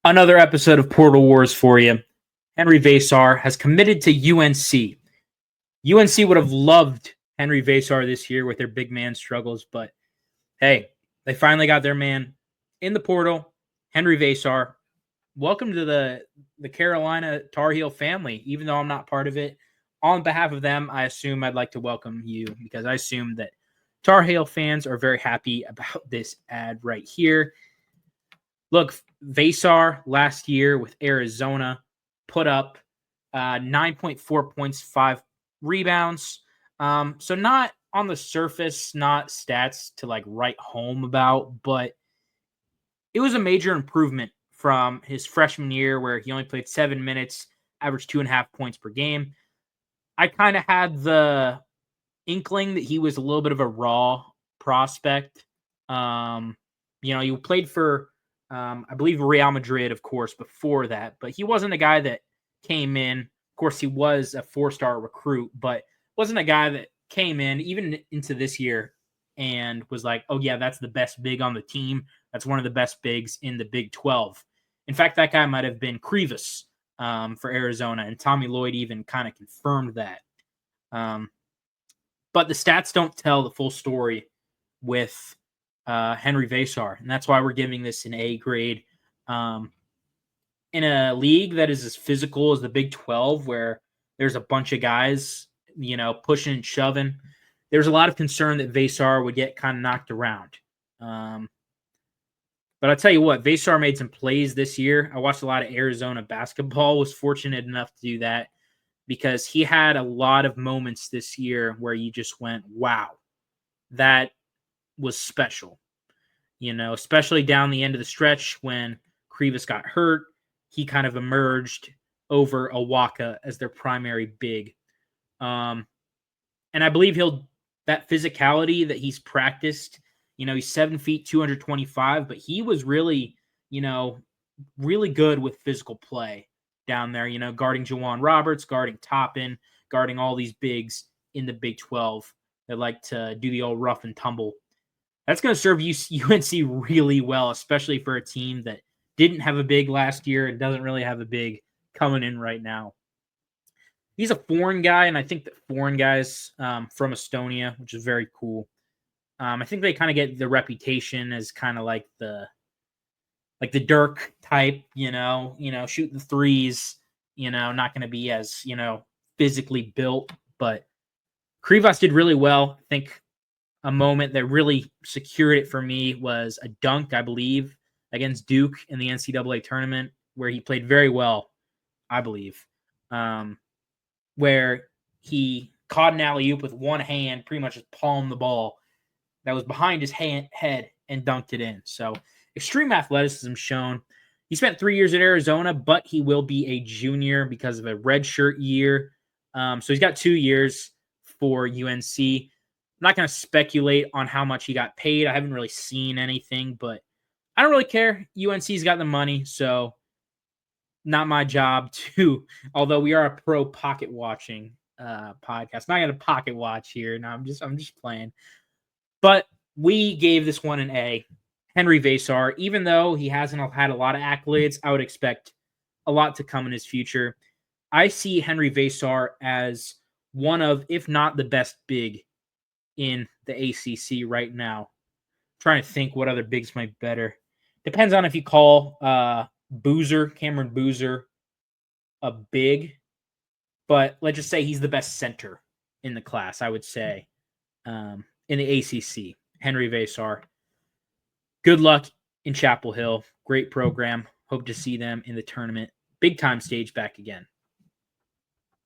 Another episode of Portal Wars for you. Henri Veesar has committed to UNC. UNC would have loved Henri Veesar this year with their big man struggles, but hey, they finally got their man in the portal. Henri Veesar, welcome to the Carolina Tar Heel family, even though I'm not part of it. On behalf of them, I assume I'd like to welcome you because I assume that Tar Heel fans are very happy about this ad right here. Look, Veesar last year with Arizona put up 9.4 points, 5 rebounds. So not on the surface, not stats to like write home about, but it was a major improvement from his freshman year where he only played 7 minutes, averaged 2.5 points per game. I kind of had the inkling that he was a little bit of a raw prospect. He played for I believe Real Madrid, of course, before that, but he wasn't a guy that came in. Of course, he was a 4-star recruit, but wasn't a guy that came in even into this year and was like, oh, yeah, that's the best big on the team. That's one of the best bigs in the Big 12. In fact, that guy might have been Krivas for Arizona, and Tommy Lloyd even kind of confirmed that. But the stats don't tell the full story with Henri Veesar, and that's why we're giving this an A grade. In a league that is as physical as the Big 12, where there's a bunch of guys, pushing and shoving, there's a lot of concern that Veesar would get kind of knocked around. But I'll tell you what, Veesar made some plays this year. I watched a lot of Arizona basketball, was fortunate enough to do that because he had a lot of moments this year where you just went, wow, that was special, especially down the end of the stretch when Krivas got hurt. He kind of emerged over Awaka as their primary big. And I believe that physicality that he's practiced, he's 7 feet, 225, but he was really, really good with physical play down there, guarding Juwan Roberts, guarding Toppin, guarding all these bigs in the Big 12 that like to do the old rough and tumble. That's going to serve UNC really well, especially for a team that didn't have a big last year and doesn't really have a big coming in right now. He's a foreign guy, and I think that foreign guys from Estonia, which is very cool. I think they kind of get the reputation as kind of like the Dirk type, shoot the threes, not going to be as, physically built. But Krivas did really well. I think a moment that really secured it for me was a dunk, I believe, against Duke in the NCAA tournament, where he played very well, I believe, where he caught an alley-oop with one hand, pretty much just palmed the ball that was behind his head and dunked it in. So extreme athleticism shown. He spent 3 years at Arizona, but he will be a junior because of a redshirt year. So he's got 2 years for UNC. I'm not going to speculate on how much he got paid. I haven't really seen anything, but I don't really care. UNC's got the money, so not my job to, although we are a pro pocket watching podcast. I'm not going to pocket watch here. No, I'm just playing. But we gave this one an A. Henri Veesar, even though he hasn't had a lot of accolades, I would expect a lot to come in his future. I see Henri Veesar as one of, if not the best big in the ACC right now. I'm trying to think what other bigs might be better. Depends on if you call Cameron Boozer, a big, but let's just say he's the best center in the class, I would say, in the ACC. Henri Veesar. Good luck in Chapel Hill. Great program. Hope to see them in the tournament. Big time stage back again.